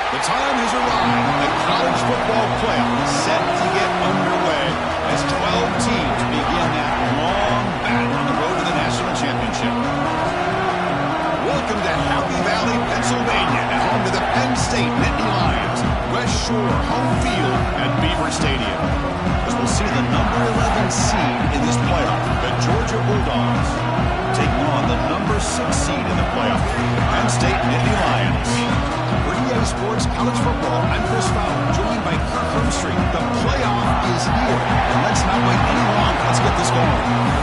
The time has arrived. The college football playoff is set to get underway as 12 teams begin that long battle on the road to the national championship. Welcome to Happy Valley, Pennsylvania, at home to the Penn State Nittany Lions. West Shore home field at Beaver Stadium. As we'll see the number 11 seed in this playoff, the Georgia Bulldogs, taking on the number 6 seed in the playoff, Penn State Nittany Lions. For EA Sports College Football, I'm Chris Fowler, joined by Kirk Hermstreet. The playoff is here, and let's not wait any longer. Let's get this going.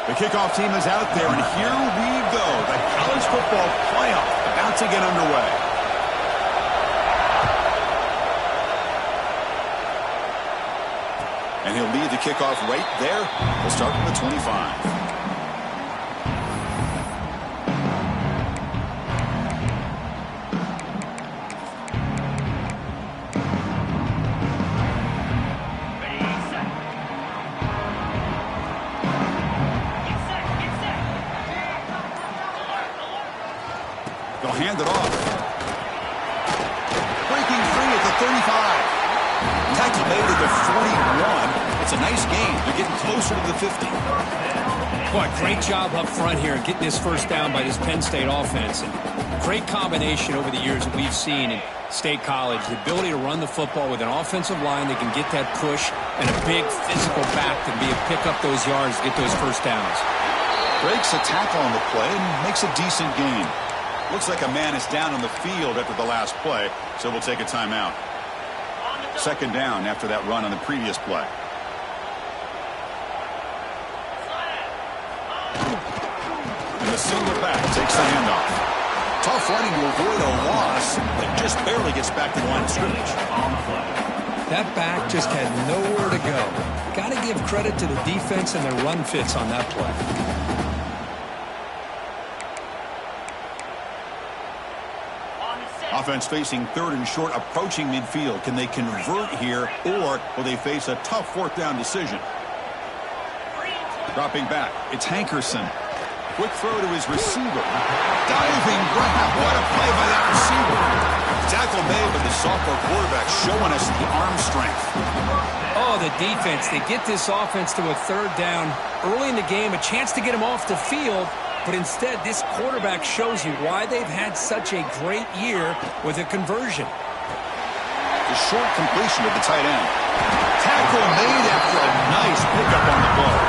The kickoff team is out there, and here we go. The college football playoff about to get underway. And he'll lead the kickoff right there. We'll start from the 25. They'll hand it off. Breaking free at the 35. Tackle made at the 41. It's a nice gain. They're getting closer to the 50. Boy, great job up front here getting this first down by this Penn State offense. And great combination over the years that we've seen in State College. The ability to run the football with an offensive line that can get that push and a big physical back to be able to pick up those yards to get those first downs. Breaks a tackle on the play and makes a decent gain. Looks like a man is down on the field after the last play, so we'll take a timeout. Second down after that run on the previous play. And the single back takes the handoff. Tough running to avoid a loss, but just barely gets back to the line of scrimmage. That back just had nowhere to go. Got to give credit to the defense and their run fits on that play. Offense facing third and short, approaching midfield. Can they convert here, or will they face a tough fourth down decision? Dropping back, it's Hankerson. Quick throw to his receiver. Diving grab. What a play by that receiver. Tackle made, but the sophomore quarterback showing us the arm strength. Oh, the defense. They get this offense to a third down early in the game, a chance to get him off the field. But instead, this quarterback shows you why they've had such a great year with a conversion. The short completion of the tight end. Tackle made after a nice pickup on the ball.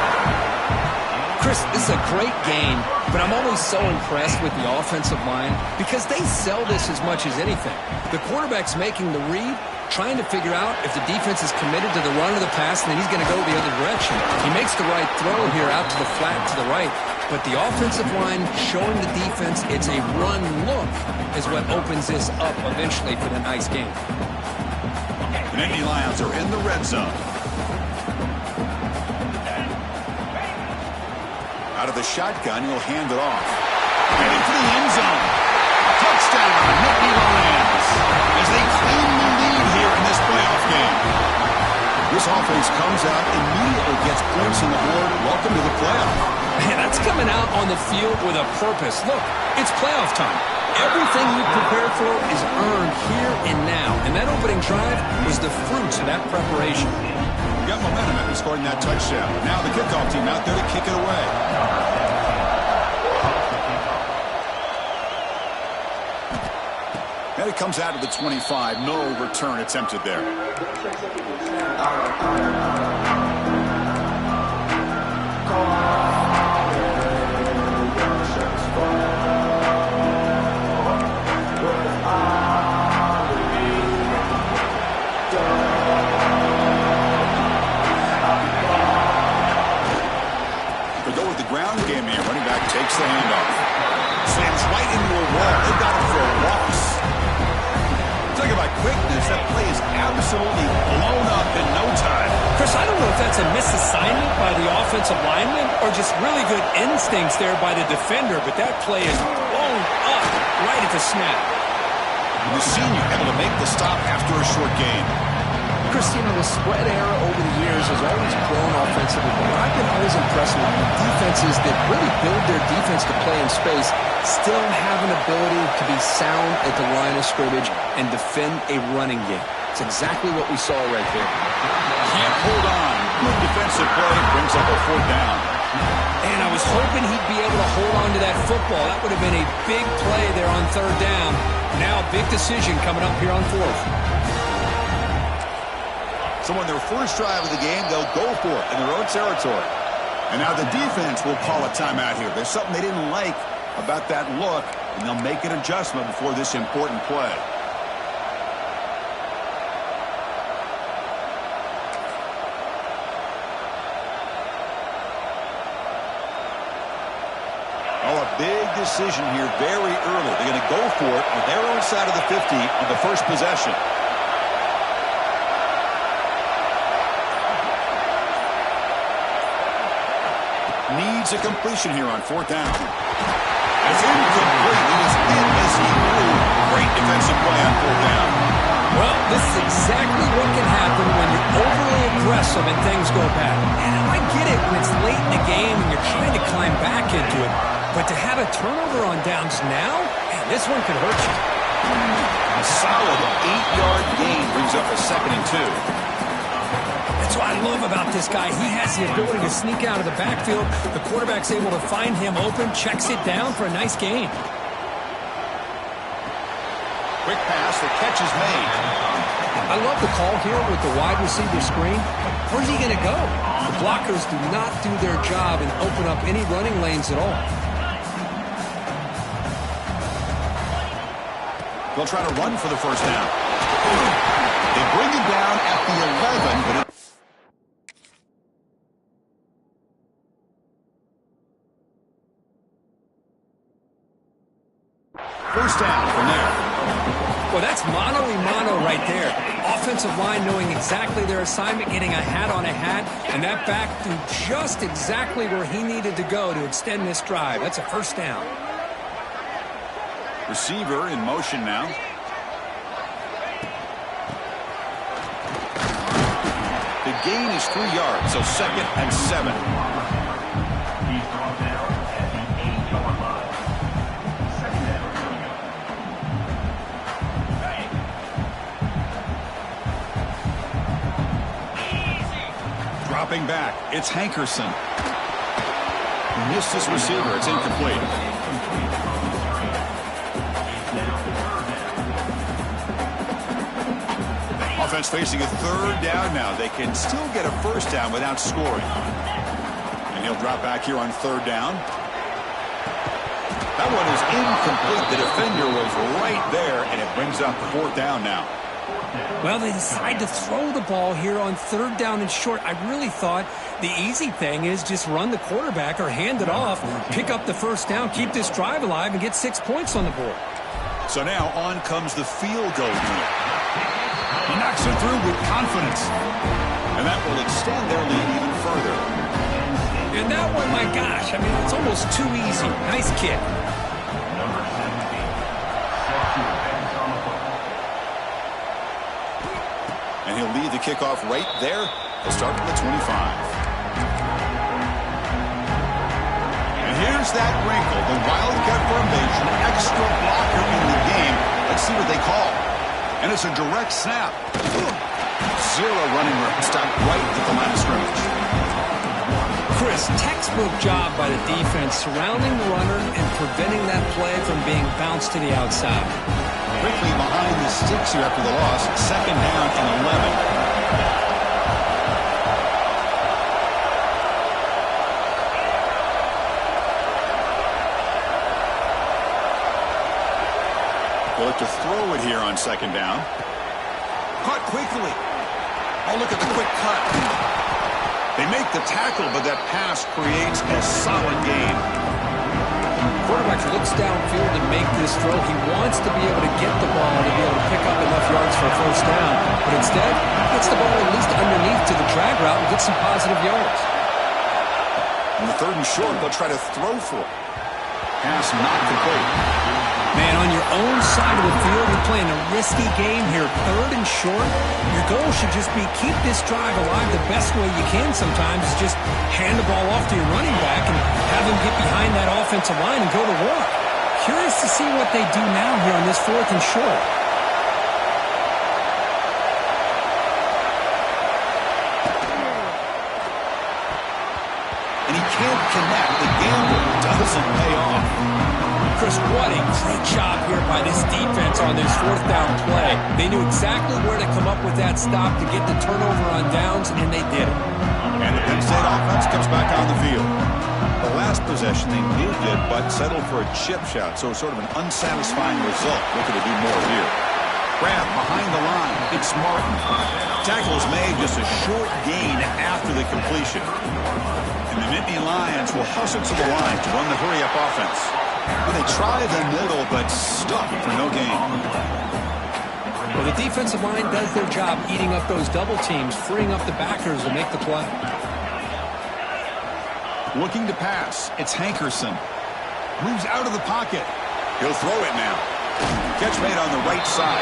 Chris, this is a great game, but I'm always so impressed with the offensive line because they sell this as much as anything. The quarterback's making the read, trying to figure out if the defense is committed to the run or the pass, and then he's going to go the other direction. He makes the right throw here out to the flat to the right. But the offensive line showing the defense it's a run look is what opens this up eventually for the nice game. The Nittany Lions are in the red zone. Out of the shotgun, he'll hand it off. Heading for the end zone. Touchdown, Nittany Lions, as they claim the lead here in this playoff game. This offense comes out, immediately gets points on the board. Welcome to the playoff. Man, that's coming out on the field with a purpose. Look, it's playoff time. Everything you prepared for is earned here and now. And that opening drive was the fruits of that preparation. Got momentum after scoring that touchdown. Now the kickoff team out there to kick it away. And it comes out of the 25. No return attempted there. Takes the handoff. Slams right into a wall. They got him for a loss. Talking about quickness, that play is absolutely blown up in no time. Chris, I don't know if that's a misassignment by the offensive lineman or just really good instincts there by the defender, but that play is blown up right at the snap. And the senior able to make the stop after a short gain. Chris, you know, the spread era over the years has always grown offensively, but I've been always impressed with defenses that really build their defense to play in space, still have an ability to be sound at the line of scrimmage and defend a running game. It's exactly what we saw right there. Can't hold on. Good defensive play brings up a fourth down. And I was hoping he'd be able to hold on to that football. That would have been a big play there on third down. Now a big decision coming up here on fourth. So on their first drive of the game, they'll go for it in their own territory. And now the defense will call a timeout here. There's something they didn't like about that look, and they'll make an adjustment before this important play. big decision here very early. They're going to go for it on their own side of the 50 on the first possession. Needs a completion here on fourth down. It's incomplete. He was in as he grew. Great defensive play on fourth down. Well, this is exactly what can happen when you're overly aggressive and things go bad. And I get it when it's late in the game and you're trying to climb back into it. But to have a turnover on downs now, man, this one could hurt you. A solid 8-yard gain brings up a 2nd and 2. That's what I love about this guy. He has the ability to sneak out of the backfield. The quarterback's able to find him open, checks it down for a nice gain. Quick pass, the catch is made. I love the call here with the wide receiver screen. Where's he going to go? The blockers do not do their job and open up any running lanes at all. They'll try to run for the first down. They bring him down at the 11, but first down from there. Well, that's mano-a-mano right there. Offensive line knowing exactly their assignment, getting a hat on a hat, and that back threw just exactly where he needed to go to extend this drive. That's a first down. Receiver in motion now. The gain is 3 yards, so 2nd and 7. Dropping back, it's Hankerson. Missed his receiver, it's incomplete. Offense facing a 3rd down now. They can still get a first down without scoring. And he'll drop back here on 3rd down. That one is incomplete. The defender was right there, and it brings up 4th down now. Well, they decide to throw the ball here on 3rd down and short. I really thought the easy thing is just run the quarterback or hand it off, pick up the first down, keep this drive alive, and get 6 points on the board. So now on comes the field goal unit. He knocks it through with confidence. And that will extend their lead even further. And that one, my gosh, I mean, it's almost too easy. Nice kick. And he'll lead the kickoff right there. He'll start at the 25. And here's that wrinkle. The Wildcat formation, extra blocker in the game. Let's see what they call. And it's a direct snap. Zero running room. Stopped right at the line of scrimmage. Chris, textbook job by the defense surrounding the runner and preventing that play from being bounced to the outside. Quickly behind the sticks here after the loss. 2nd down and 11. They'll look to throw it here on 2nd down. Caught quickly. Oh, look at the quick cut. They make the tackle, but that pass creates a solid gain. Quarterback looks downfield to make this throw. He wants to be able to get the ball to be able to pick up enough yards for a first down. But instead, gets the ball at least underneath to the drag route and gets some positive yards. On the 3rd and short, they'll try to throw for it. Pass not complete. Man, on your own side of the field, you're playing a risky game here. 3rd and short, your goal should just be keep this drive alive the best way you can sometimes is just hand the ball off to your running back and have him get behind that offensive line and go to work. Curious to see what they do now here on this 4th and short. And he can't connect. The gamble doesn't pay off. Chris, what a great job here by this defense on this 4th down play. They knew exactly where to come up with that stop to get the turnover on downs, and they did it. And the Penn State offense comes back on the field. The last possession, they needed it, but settled for a chip shot, so sort of an unsatisfying result. Looking to do more here. Grab behind the line. It's Martin. Tackle is made, just a short gain after the completion. And the Nittany Lions will hustle to the line to run the hurry-up offense. Well, they try the middle, but stuck for no gain. Well, the defensive line does their job eating up those double teams, freeing up the backers to make the play. Looking to pass. It's Hankerson. Moves out of the pocket. He'll throw it now. Catch made on the right side.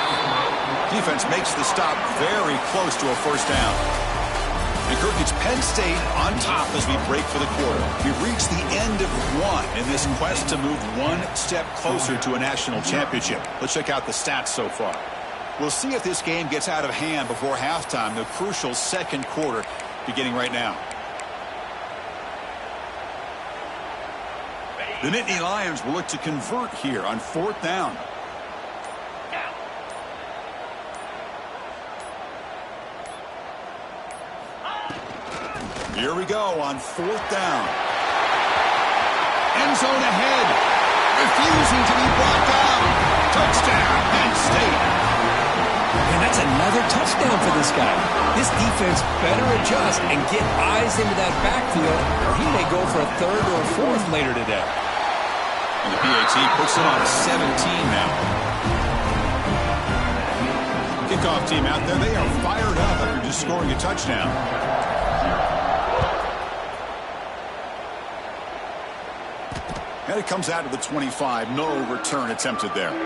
Defense makes the stop very close to a first down. And Kirk, it's Penn State on top as we break for the quarter. We've reached the end of one in this quest to move one step closer to a national championship. Let's check out the stats so far. We'll see if this game gets out of hand before halftime, the crucial second quarter beginning right now. The Nittany Lions will look to convert here on fourth down. Here we go on fourth down. End zone ahead. Refusing to be brought down. Touchdown, Penn State. And that's another touchdown for this guy. This defense better adjust and get eyes into that backfield, or he may go for a third or a fourth later today. And the PAT puts it on 17 now. Kickoff team out there, they are fired up after just scoring a touchdown. And it comes out to the 25. No return attempted there. The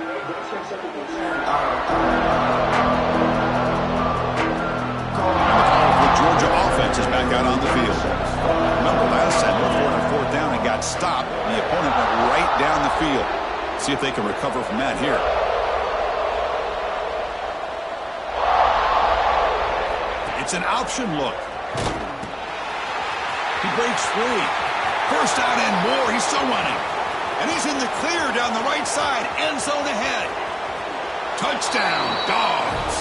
Georgia offense is back out on the field. Remember last time, they were on fourth down and got stopped. The opponent went right down the field. See if they can recover from that here. It's an option look. He breaks free. First down and more. He's still running. And he's in the clear down the right side. End zone ahead. Touchdown, Dogs.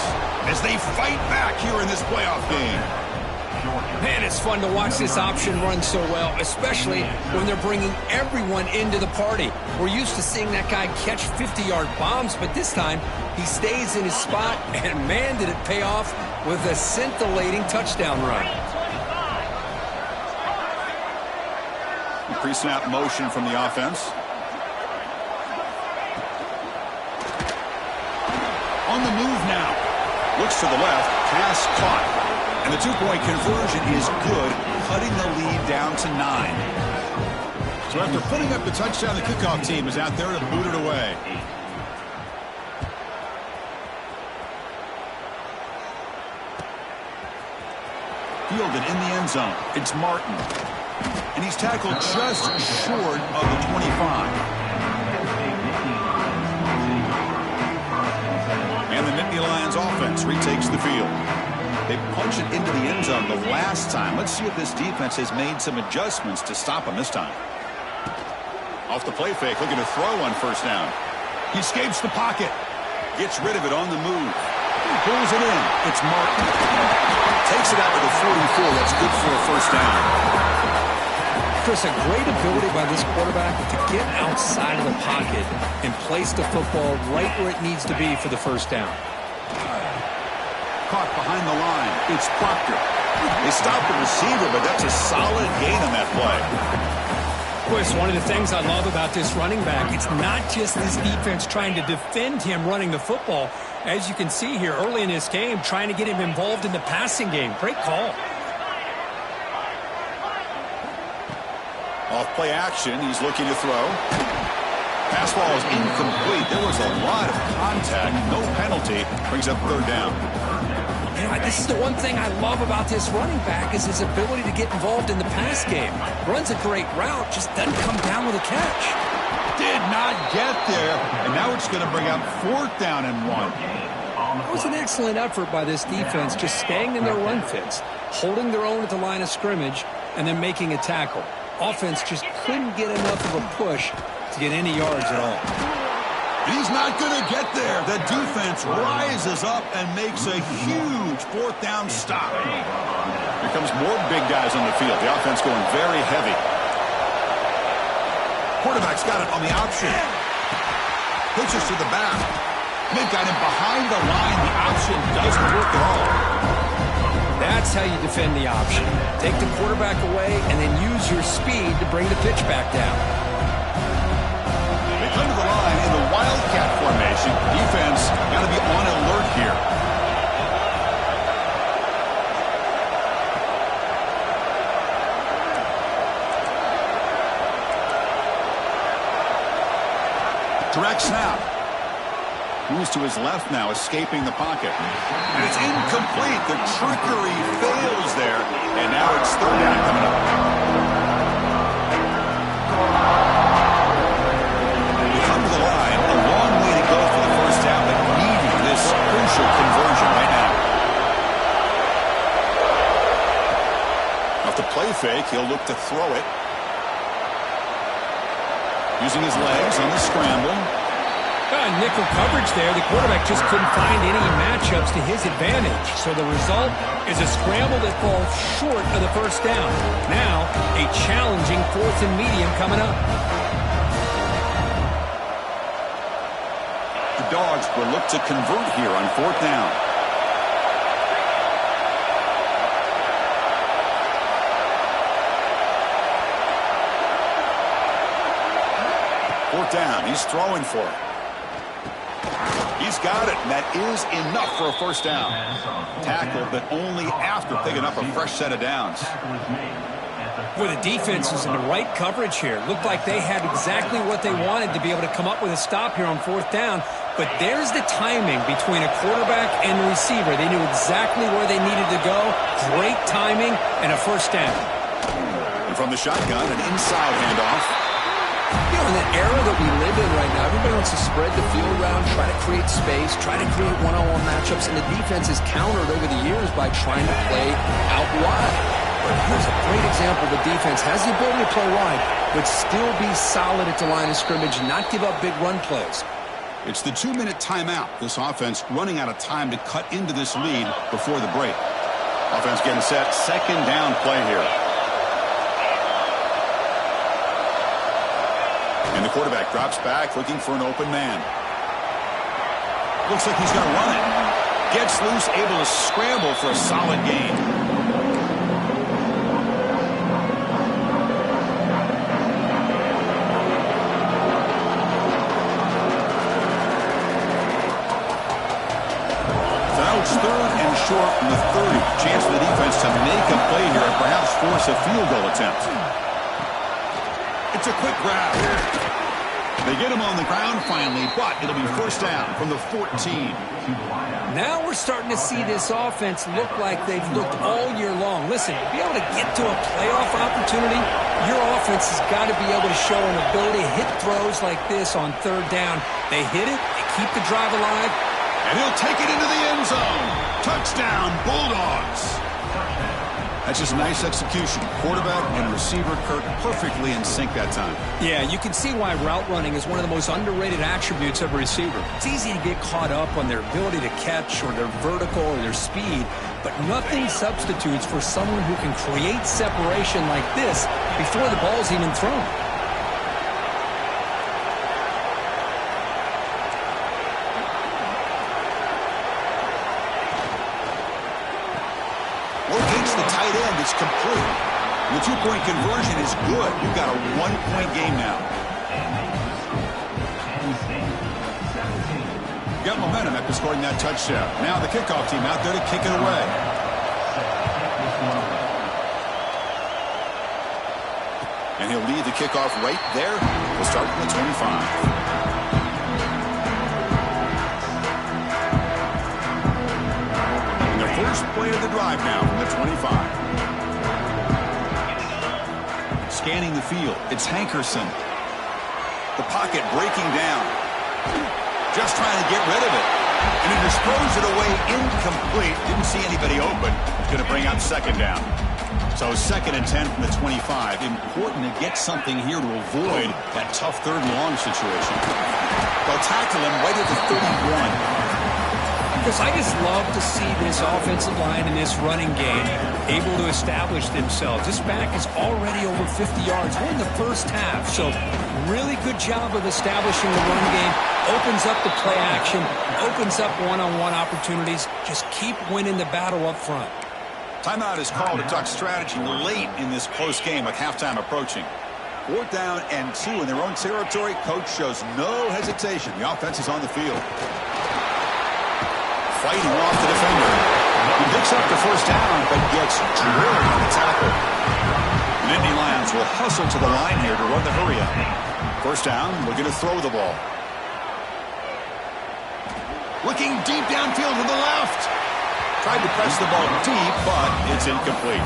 As they fight back here in this playoff game. Man, it's fun to watch this option run so well, especially when they're bringing everyone into the party. We're used to seeing that guy catch 50-yard bombs, but this time he stays in his spot, and man, did it pay off with a scintillating touchdown run. Pre-snap motion from the offense. On the move now. Looks to the left. Pass caught. And the two-point conversion is good, cutting the lead down to 9. So after putting up the touchdown, the kickoff team is out there to boot it away. Fielded in the end zone. It's Martin. And he's tackled just short of the 25. And the Nittany Lions offense retakes the field. They punch it into the end zone the last time. Let's see if this defense has made some adjustments to stop him this time. Off the play fake, looking to throw on first down. He escapes the pocket. Gets rid of it on the move. Pulls it in. It's Martin. Takes it out to the 44. That's good for a first down. Chris, a great ability by this quarterback to get outside of the pocket and place the football right where it needs to be for the first down. Caught behind the line. It's Proctor. They stopped the receiver, but that's a solid gain on that play. Chris, one of the things I love about this running back, it's not just this defense trying to defend him running the football. As you can see here early in this game, trying to get him involved in the passing game. Great call. Off play action, he's looking to throw. Pass ball is incomplete. There was a lot of contact, no penalty. Brings up third down. You know, this is the one thing I love about this running back is his ability to get involved in the pass game. Runs a great route, just doesn't come down with a catch. Did not get there, and now it's going to bring up fourth down and 1. It was an excellent effort by this defense, just staying in their run fits, holding their own at the line of scrimmage, and then making a tackle. Offense just couldn't get enough of a push to get any yards at all. He's not going to get there. The defense rises up and makes a huge fourth down stop. Here comes more big guys on the field. The offense going very heavy. Quarterback's got it on the option. Pitches to the back. They've got him behind the line. The option doesn't work at all. That's how you defend the option. Take the quarterback away and then use your speed to bring the pitch back down. come to the line in the Wildcat formation. Defense got to be on alert here. Direct snap. Moves to his left now, escaping the pocket. And it's incomplete. The trickery fails there. And now it's third down coming up. We come to the line. A long way to go for the first down, but needing this crucial conversion right now. Off the play fake, he'll look to throw it. Using his legs on the scramble. Nickel coverage there. The quarterback just couldn't find any matchups to his advantage. So the result is a scramble that falls short of the first down. Now, a challenging 4th and medium coming up. The Dogs will look to convert here on 4th down. Fourth down. He's throwing for it. He's got it, and that is enough for a first down. Tackled, but only after picking up a fresh set of downs. Well, the defense is in the right coverage here. Looked like they had exactly what they wanted to be able to come up with a stop here on 4th down. But there's the timing between a quarterback and the receiver. They knew exactly where they needed to go. Great timing and a first down. And from the shotgun, an inside handoff. You know, in the era that we live in right now, everybody wants to spread the field around, try to create space, try to create one-on-one matchups, and the defense is countered over the years by trying to play out wide. But here's a great example. The defense has the ability to play wide, but still be solid at the line of scrimmage and not give up big run plays. It's the 2-minute timeout. This offense running out of time to cut into this lead before the break. Offense getting set. Second down play here. And the quarterback drops back, looking for an open man. Looks like he's going to run it. Gets loose, able to scramble for a solid gain. So now it's 3rd and short from the 30. Chance for the defense to make a play here and perhaps force a field goal attempt. It's a quick grab. They get him on the ground finally, but it'll be first down from the 14. Now we're starting to see this offense look like they've looked all year long. Listen, to be able to get to a playoff opportunity, your offense has got to be able to show an ability to hit throws like this on 3rd down. They hit it, they keep the drive alive. And he'll take it into the end zone. Touchdown, Bulldogs. That's just nice execution. Quarterback and receiver Kirk perfectly in sync that time. Yeah, you can see why route running is one of the most underrated attributes of a receiver. It's easy to get caught up on their ability to catch or their vertical or their speed, but nothing substitutes for someone who can create separation like this before the ball's even thrown. It's complete. The 2-point conversion is good. You've got a 1-point game now. Got momentum after scoring that touchdown. Now the kickoff team out there to kick it away. And he'll lead the kickoff right there. We'll start from the 25. First play of the drive now from the 25. Scanning the field, it's Hankerson. The pocket breaking down. Just trying to get rid of it. And he just throws it away incomplete. Didn't see anybody open. Going to bring up second down. So 2nd and 10 from the 25. Important to get something here to avoid that tough 3rd and long situation. They'll tackle him right at the 31. Because I just love to see this offensive line and this running game able to establish themselves. This back is already over 50 yards. We're in the first half, so really good job of establishing the run game. Opens up the play action, opens up one-on-one opportunities. Just keep winning the battle up front. Timeout is called to Duck strategy late in this close game with halftime approaching. 4th down and 2 in their own territory. Coach shows no hesitation. The offense is on the field. Fighting off the defender. He picks up the 1st down, but gets drilled on the tackle. The Nittany Lions will hustle to the line here to run the hurry up. 1st down, looking to throw the ball. Looking deep downfield to the left. Tried to press the ball deep, but it's incomplete.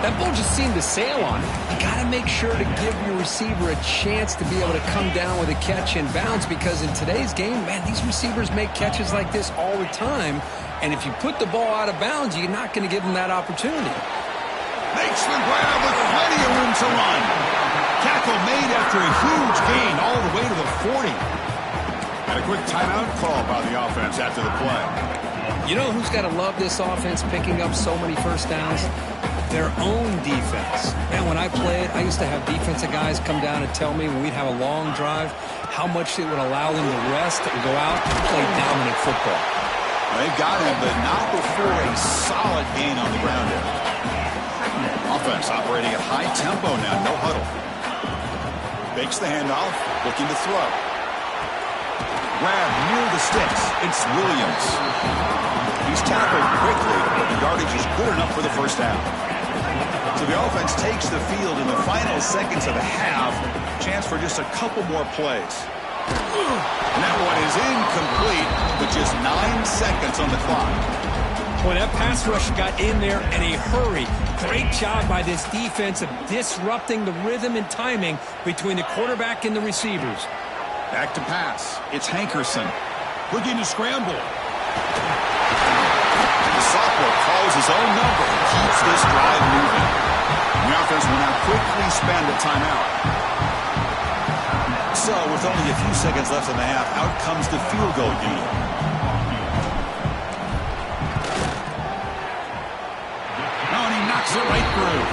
That ball just seemed to sail on it. You got to make sure to give your receiver a chance to be able to come down with a catch and bounce, because in today's game, man, these receivers make catches like this all the time. And if you put the ball out of bounds, you're not going to give them that opportunity. Makes the grab with plenty of room to run. Tackle made after a huge gain all the way to the 40. And a quick timeout call by the offense after the play. You know who's got to love this offense picking up so many 1st downs? Their own defense. Man, when I played, I used to have defensive guys come down and tell me when we'd have a long drive how much it would allow them to rest and go out and play dominant football. They've got him, but not before a solid gain on the ground there. Offense operating at high tempo now, no huddle. Fakes the handoff, looking to throw. Grab near the sticks. It's Williams. He's tackled quickly, but the yardage is good enough for the 1st down. So the offense takes the field in the final seconds of the half. Chance for just a couple more plays. And that one is incomplete with just 9 seconds on the clock. Boy, that pass rush got in there in a hurry. Great job by this defense of disrupting the rhythm and timing between the quarterback and the receivers. Back to pass. It's Hankerson. Looking to scramble. The sophomore calls his own number and keeps this drive moving. The offense will now quickly spend a timeout. So, with only a few seconds left in the half, out comes the field goal unit. Oh, and he knocks it right through.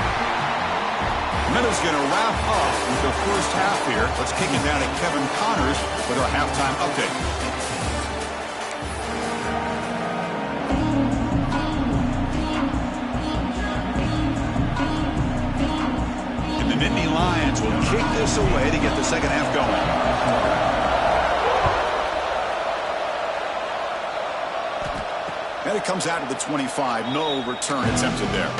Meadows going to wrap up with the 1st half here. Let's kick it down to Kevin Connors with our halftime update. And the Nittany Lions will kick this away to get the 2nd half going. And it comes out to the 25. No return attempted there.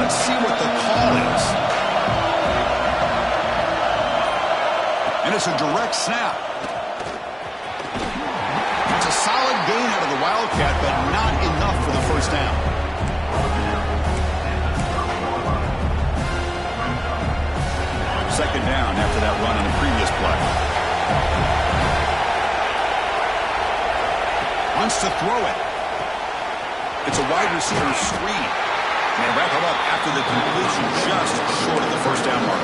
Let's see what the call is. And it's a direct snap. It's a solid gain out of the Wildcat, but not enough for the 1st down. Second down after that run on the previous play. Wants to throw it. It's a wide receiver screen. And they wrap it up after the completion, just short of the 1st down mark.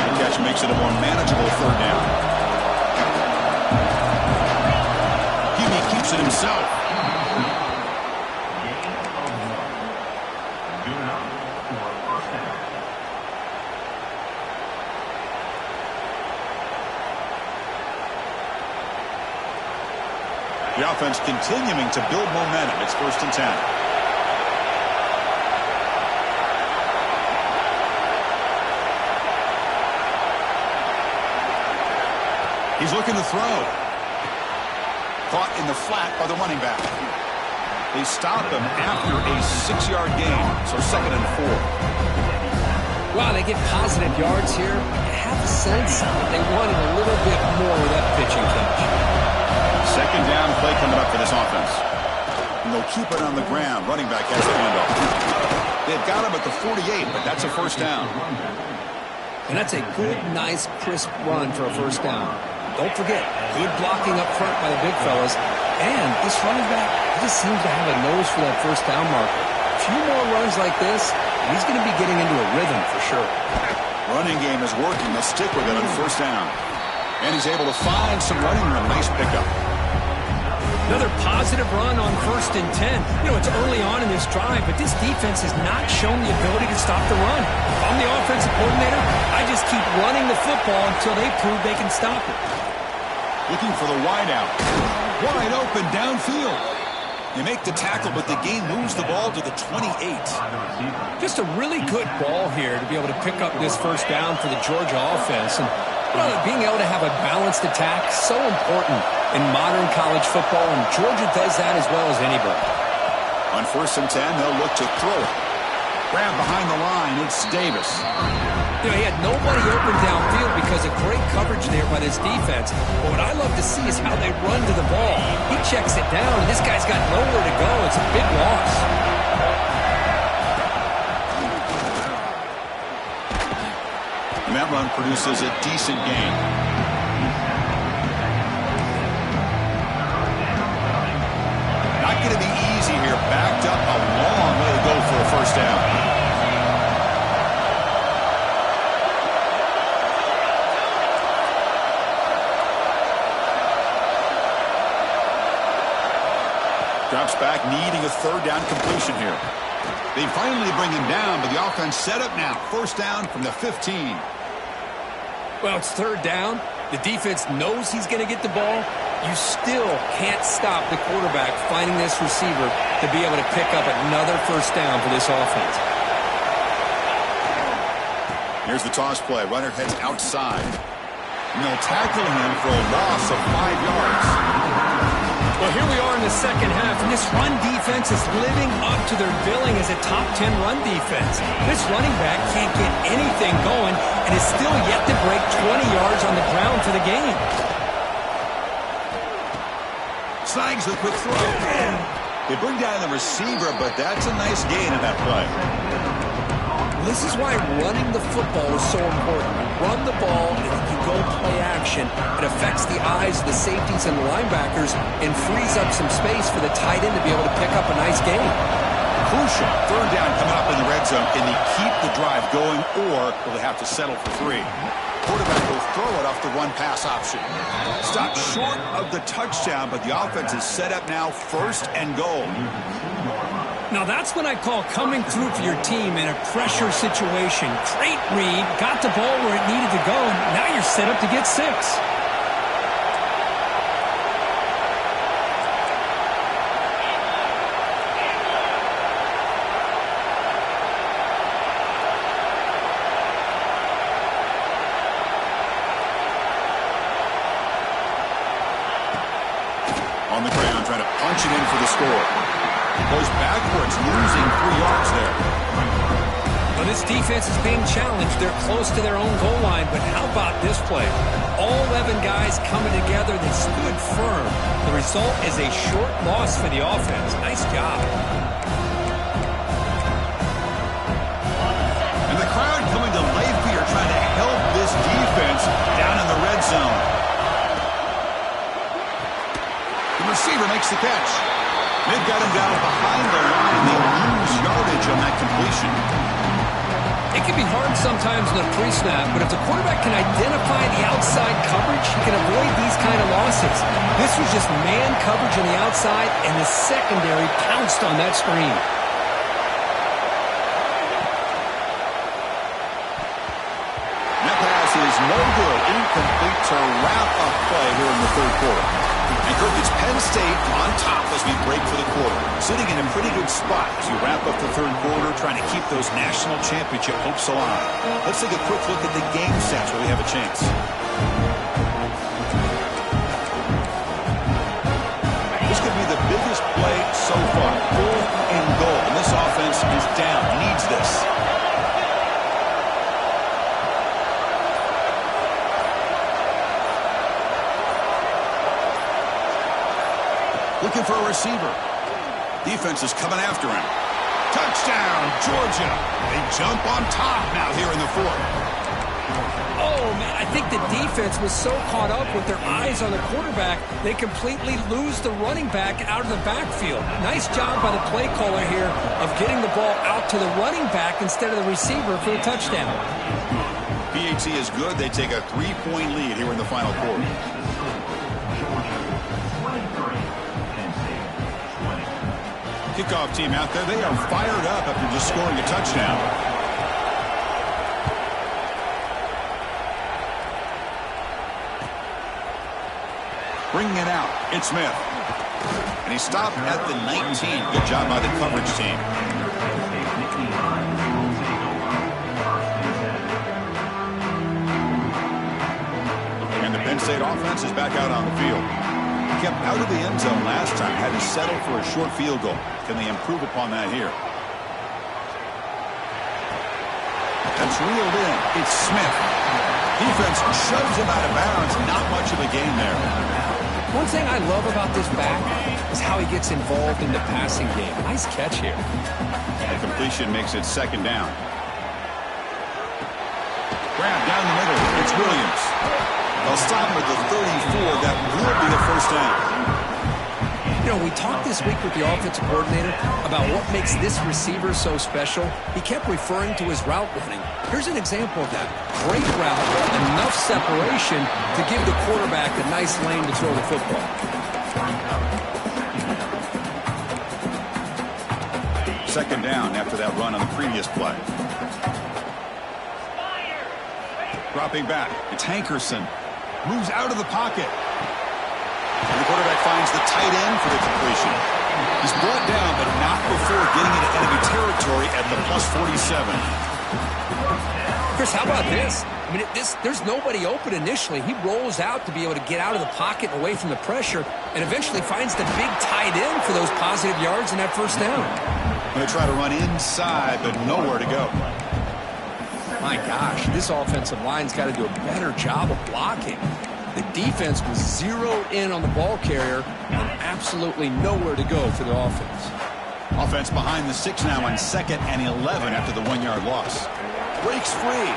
The catch makes it a more manageable 3rd down. Huey keeps it himself. The offense continuing to build momentum. It's 1st and 10. He's looking to throw. Caught in the flat by the running back. They stop him after a 6-yard gain, so 2nd and 4. Wow, they get positive yards here. I have a sense that they wanted a little bit more with that pitching catch. 2nd down play coming up for this offense. And they'll keep it on the ground. Running back has the handoff. They've got him at the 48, but that's a 1st down. And that's a good, nice, crisp run for a 1st down. Don't forget, good blocking up front by the big fellas. And this running back, he just seems to have a nose for that 1st down marker. A few more runs like this, and he's going to be getting into a rhythm for sure. Running game is working. They'll stick with it on 1st down. And he's able to find some running room. Nice pickup. Another positive run on 1st and 10. You know, it's early on in this drive, but this defense has not shown the ability to stop the run. If I'm the offensive coordinator, I just keep running the football until they prove they can stop it. Looking for the wideout. Wide open downfield. They make the tackle, but the gain moves the ball to the 28. Just a really good ball here to be able to pick up this first down for the Georgia offense. And being able to have a balanced attack, so important in modern college football, and Georgia does that as well as anybody. On 1st and 10, they'll look to throw it. Grab behind the line, it's Davis. You know, he had nobody open downfield because of great coverage there by this defense. But what I love to see is how they run to the ball. He checks it down, and this guy's got nowhere to go. It's a big loss. And that run produces a decent gain. Not going to be easy here. Backed up a long way to go for a first down. Drops back, needing a 3rd down completion here. They finally bring him down, but the offense set up now. 1st down from the 15. Well, it's 3rd down. The defense knows he's going to get the ball. You still can't stop the quarterback finding this receiver to be able to pick up another first down for this offense. Here's the toss play. Runner heads outside. And they'll tackle him for a loss of 5 yards. Well, here we are in the second half, and this run defense is living up to their billing as a top 10 run defense. This running back can't get anything going and is still yet to break 20 yards on the ground for the game. Snags the quick throw. They bring down the receiver, but that's a nice gain in that play. This is why running the football is so important. You run the ball, and if you go play action, it affects the eyes of the safeties and the linebackers and frees up some space for the tight end to be able to pick up a nice gain. Crucial. 3rd down coming up in the red zone. Can they keep the drive going, or will they have to settle for 3? Quarterback will throw it off the run-pass option. Stopped short of the touchdown, but the offense is set up now 1st and goal. Now that's what I call coming through for your team in a pressure situation. Great read, got the ball where it needed to go, and now you're set up to get 6. On the ground, trying to punch it in for the score. Goes backwards, losing 3 yards there. Well, this defense is being challenged. They're close to their own goal line, but how about this play? All 11 guys coming together. They stood firm. The result is a short loss for the offense. Nice job. And the crowd coming to life here, trying to help this defense down in the red zone. The receiver makes the catch. They've got him down behind the line. They lose yardage on that completion. It can be hard sometimes in a pre-snap, but if the quarterback can identify the outside coverage, he can avoid these kind of losses. This was just man coverage on the outside, and the secondary pounced on that screen. That pass is no good. Incomplete to wrap up play here in the 3rd quarter. And Kirk, it's Penn State on top as we break for the quarter. Sitting in a pretty good spot as we wrap up the 3rd quarter, trying to keep those national championship hopes alive. Let's take a quick look at the game stats where we have a chance. This could be the biggest play so far. 4th and goal. And this offense is down. Needs this. Looking for a receiver. Defense is coming after him. Touchdown, Georgia. They jump on top now here in the 4th. Oh, man, I think the defense was so caught up with their eyes on the quarterback, they completely lose the running back out of the backfield. Nice job by the play caller here of getting the ball out to the running back instead of the receiver for a touchdown. PAT is good. They take a 3-point lead here in the final quarter. Kickoff team out there, they are fired up after just scoring a touchdown. Bringing it out, it's Smith. And he stopped at the 19. Good job by the coverage team. And the Penn State offense is back out on the field. Kept out of the end zone last time, had to settle for a short field goal. Can they improve upon that here? That's reeled in. It's Smith. Defense shoves him out of bounds. Not much of a gain there. One thing I love about this back is how he gets involved in the passing game. Nice catch here. The completion makes it second down. Grab down the middle. It's Williams. They'll stop with the 34. That will be a first down. You know, we talked this week with the offensive coordinator about what makes this receiver so special. He kept referring to his route running. Here's an example of that. Great route, enough separation to give the quarterback a nice lane to throw the football. Second down after that run on the previous play. Dropping back. It's Hankerson. Moves out of the pocket. And the quarterback finds the tight end for the completion. He's brought down, but not before getting into enemy territory at the plus 47. Chris, how about this? I mean, there's nobody open initially. He rolls out to be able to get out of the pocket and away from the pressure and eventually finds the big tight end for those positive yards in that first down. Going to try to run inside, but nowhere to go. My gosh, this offensive line's got to do a better job of blocking. The defense was zeroed in on the ball carrier and absolutely nowhere to go for the offense. Offense behind the 6 now on 2nd and 11 after the 1-yard loss. Breaks free.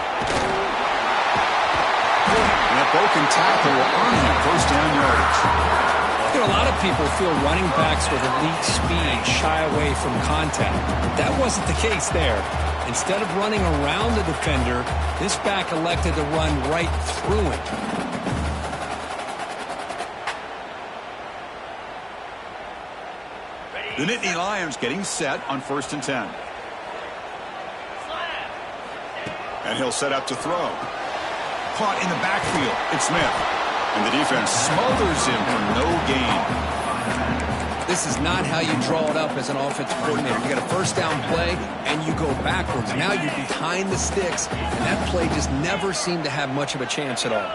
And that broken tackle will earn him first down yardage. You know, a lot of people feel running backs with elite speed shy away from contact. That wasn't the case there. Instead of running around the defender, this back elected to run right through him. The Nittany Lions getting set on 1st and 10. And he'll set up to throw. Caught in the backfield. It's Smith. And the defense smothers him for no gain. This is not how you draw it up as an offensive coordinator. You got a first down play, and you go backwards. Now you're behind the sticks, and that play just never seemed to have much of a chance at all.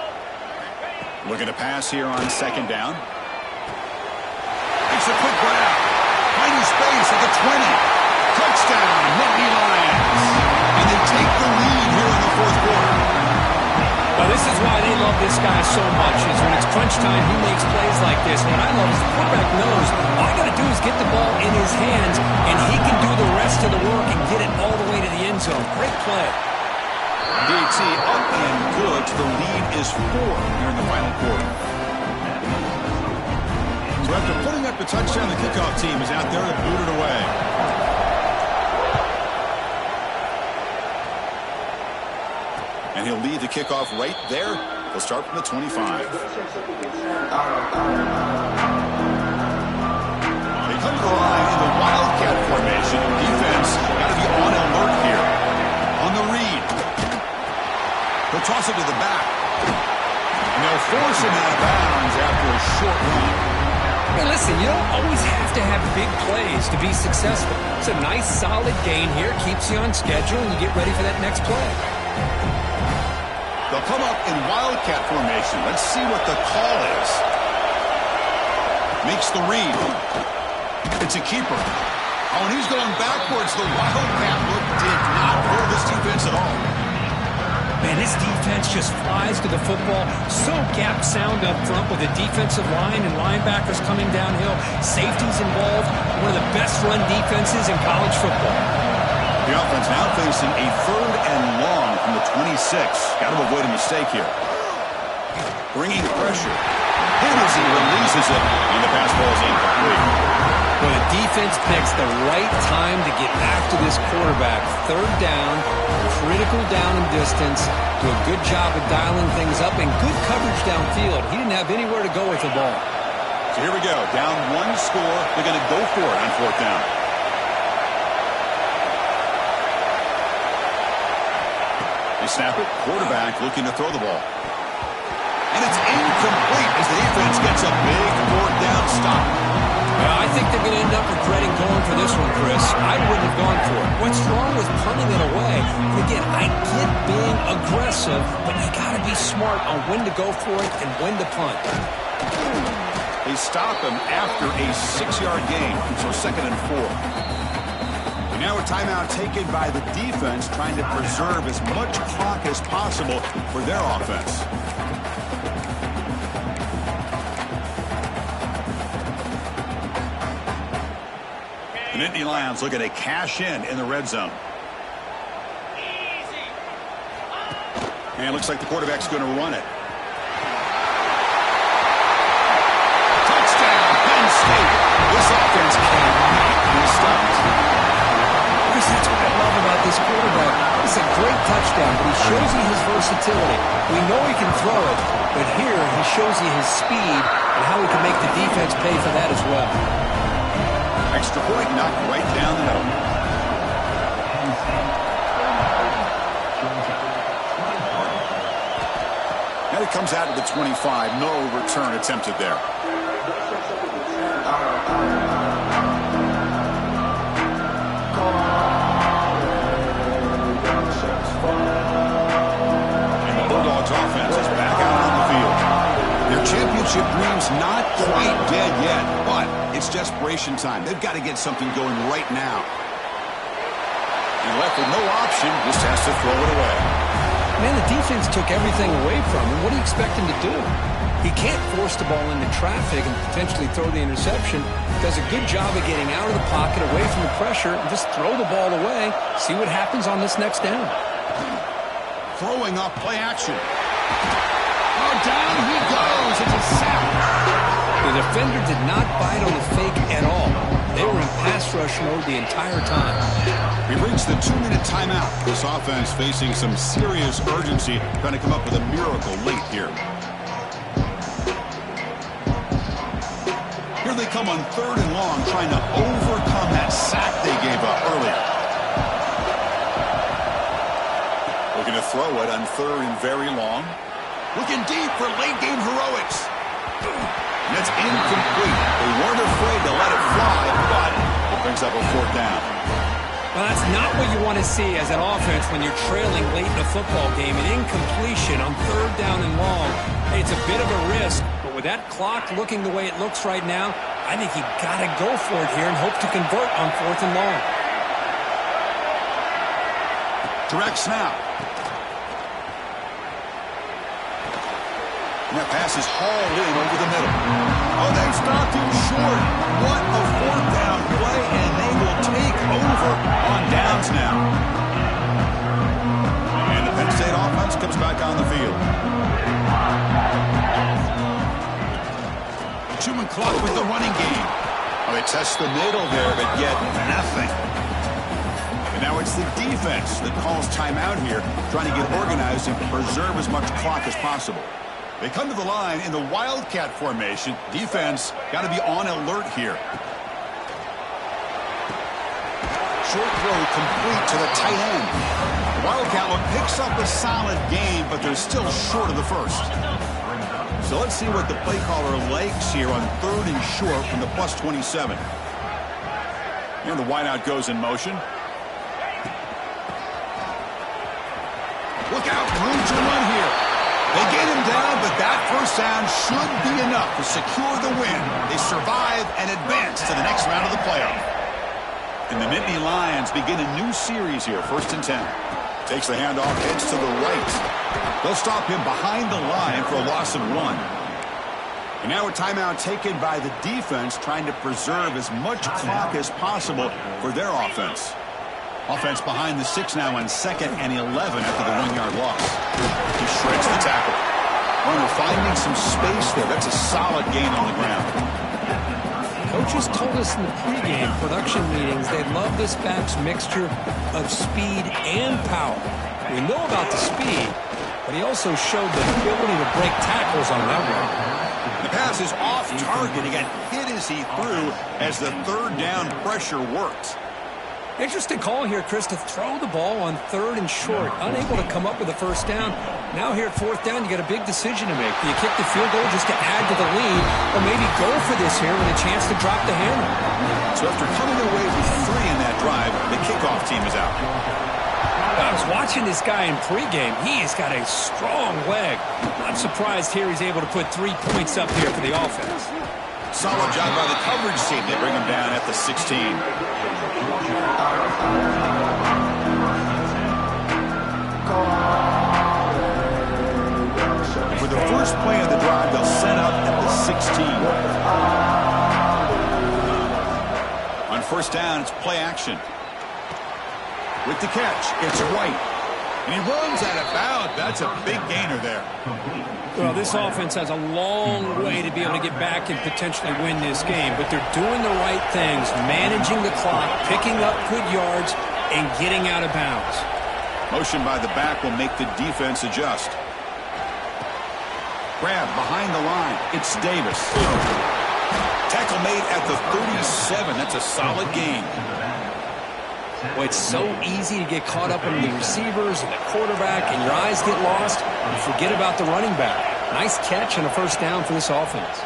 Looking to pass here on 2nd down. It's a quick grab. Finding space at the 20. Touchdown, Nittany Lions. And they take the lead here in the 4th quarter. Well, this is why they love this guy so much, is when it's crunch time, he makes plays like this. What I love is the quarterback knows all I got to do is get the ball in his hands, and he can do the rest of the work and get it all the way to the end zone. Great play. DT up and good. The lead is 4 here in the final quarter. So after putting up the touchdown, the kickoff team is out there to boot it away. And he'll lead the kickoff right there. He'll start from the 25. They come to the line in the Wildcat formation. Defense got to be on alert here. On the read. He'll toss it to the back. And they'll force him out of bounds after a short run. Hey, listen, you don't always have to have big plays to be successful. It's a nice, solid gain here. Keeps you on schedule, and you get ready for that next play. They'll come up in Wildcat formation. Let's see what the call is. Makes the read. It's a keeper. Oh, and he's going backwards. The Wildcat look did not hurt this defense at all. Man, this defense just flies to the football. So gap sound up front with the defensive line and linebackers coming downhill. Safeties involved. One of the best run defenses in college football. The offense now facing a 3rd and long from the 26. Got to avoid a mistake here. Bringing pressure. Henderson releases it, and the pass ball is incomplete. Well, the defense picks the right time to get after this quarterback. 3rd down, critical down and distance. Do a good job of dialing things up and good coverage downfield. He didn't have anywhere to go with the ball. So here we go. Down 1 score. They're going to go for it on 4th down. They snap it. Quarterback looking to throw the ball. And it's incomplete as the defense gets a big fourth down stop. I think they're going to end up regretting going for this one, Chris. I wouldn't have gone for it. What's wrong with punting it away? And again, I get being aggressive, but you got to be smart on when to go for it and when to punt. They stop him after a 6-yard gain, so 2nd and 4. And now a timeout taken by the defense, trying to preserve as much clock as possible for their offense. The Nittany Lions looking to cash in the red zone. And it looks like the quarterback's going to run it. Touchdown, Penn State. This offense cannot be stopped. Chris, that's what I love about this quarterback. It's a great touchdown, but he shows you his versatility. We know he can throw it, but here he shows you his speed and how he can make the defense pay for that as well. Extra point knocked right down the middle. And it comes out to the 25. No return attempted there. And the Bulldogs offense is back out on the field. Their championship dream's not quite dead yet, but it's desperation time. They've got to get something going right now. And left with no option, just has to throw it away. Man, the defense took everything away from him. What do you expect him to do? He can't force the ball into traffic and potentially throw the interception. Does a good job of getting out of the pocket, away from the pressure, and just throw the ball away. See what happens on this next down. Throwing off play action. Oh, down he goes. It's a sack. The defender did not bite on the fake at all. They were in pass rush mode the entire time. We've reached the 2-minute timeout. This offense facing some serious urgency, trying to come up with a miracle late here. Here they come on 3rd and long, trying to overcome that sack they gave up earlier. Looking to throw it on 3rd and very long. Looking deep for late-game heroics. And it's incomplete. They weren't afraid to let it fly, but it brings up a 4th down. Well, that's not what you want to see as an offense when you're trailing late in a football game. An incompletion on 3rd down and long. Hey, it's a bit of a risk, but with that clock looking the way it looks right now, I think you got to go for it here and hope to convert on 4th and long. Direct snap. And that pass is hauled in over the middle. Oh, they've stopped him short. What a 4th down play, and they will take over on downs now. And the Penn State offense comes back on the field. 2-minute clock with the running game. Oh, they test the middle there, but yet nothing. And now it's the defense that calls timeout here, trying to get organized and preserve as much clock as possible. They come to the line in the Wildcat formation. Defense got to be on alert here. Short throw complete to the tight end. The Wildcat look picks up a solid gain, but they're still short of the first. So let's see what the play caller likes here on 3rd and short from the +27. And the wideout goes in motion. Look out, room to run here. They get him down, but that first down should be enough to secure the win. They survive and advance to the next round of the playoff. And the Nittany Lions begin a new series here, 1st and 10. Takes the handoff, heads to the right. They'll stop him behind the line for a loss of 1. And now a timeout taken by the defense, trying to preserve as much clock as possible for their offense. Offense behind the 6 now on 2nd and 11 after the 1-yard loss. He shreds the tackle. Runner finding some space there. That's a solid gain on the ground. Coaches told us in the pregame production meetings they love this back's mixture of speed and power. We know about the speed, but he also showed the ability to break tackles on that one. The pass is off target. He got hit as he threw as the 3rd down pressure worked. Interesting call here, Chris, to throw the ball on 3rd and short. Unable to come up with a first down. Now here at 4th down, you got a big decision to make. Do you kick the field goal just to add to the lead, or maybe go for this here with a chance to drop the hammer? So after coming away with 3 in that drive, the kickoff team is out. I was watching this guy in pregame. He has got a strong leg. Not surprised here he's able to put 3 points up here for the offense. Solid job by the coverage team. They bring him down at the 16. For the first play of the drive, they'll set up at the 16. On first down, it's play action. With the catch, it's White. And he runs out of bounds. That's a big gainer there. Well, this offense has a long way to be able to get back and potentially win this game, but they're doing the right things, managing the clock, picking up good yards, and getting out of bounds. Motion by the back will make the defense adjust. Grab behind the line. It's Davis. Tackle made at the 37. That's a solid gain. Well, it's so easy to get caught up in the receivers and the quarterback, and your eyes get lost. You forget about the running back. Nice catch and a first down for this offense.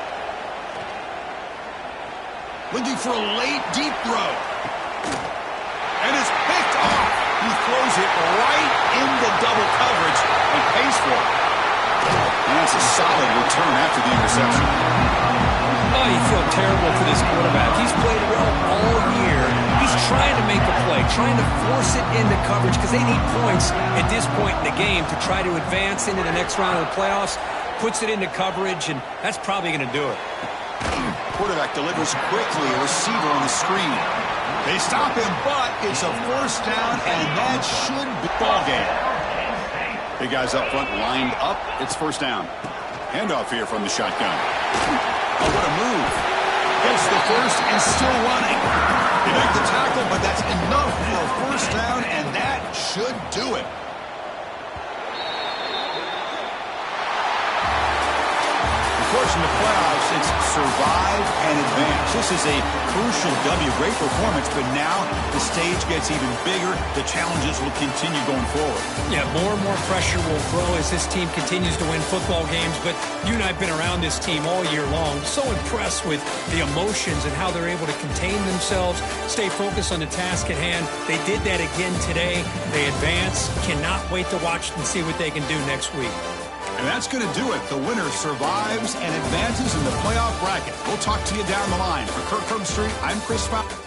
Looking for a late, deep throw. And it's picked off. He throws it right into double coverage and pays for it. And that's a solid return after the interception. Oh, you feel terrible for this quarterback. He's played well all year. He's trying to make a play, trying to force it into coverage because they need points at this point in the game to try to advance into the next round of the playoffs. Puts it into coverage, and that's probably going to do it. Quarterback delivers quickly, a receiver on the screen. They stop him, but it's a first down, and that should be ball game. Big guys up front lined up. It's first down. Handoff here from the shotgun. Oh, what a move. Gets the first and still running. They make the tackle, but that's enough for a first down, and that should do it. Of course, in the playoffs, it's survive and advance. This is a crucial W. Great performance, but now the stage gets even bigger. The challenges will continue going forward. Yeah, more and more pressure will grow as this team continues to win football games, but you and I have been around this team all year long. So impressed with the emotions and how they're able to contain themselves, stay focused on the task at hand. They did that again today. They advance. Cannot wait to watch and see what they can do next week. And that's going to do it. The winner survives and advances in the playoff bracket. We'll talk to you down the line. For Kirk Herbstreit, I'm Chris Fowler.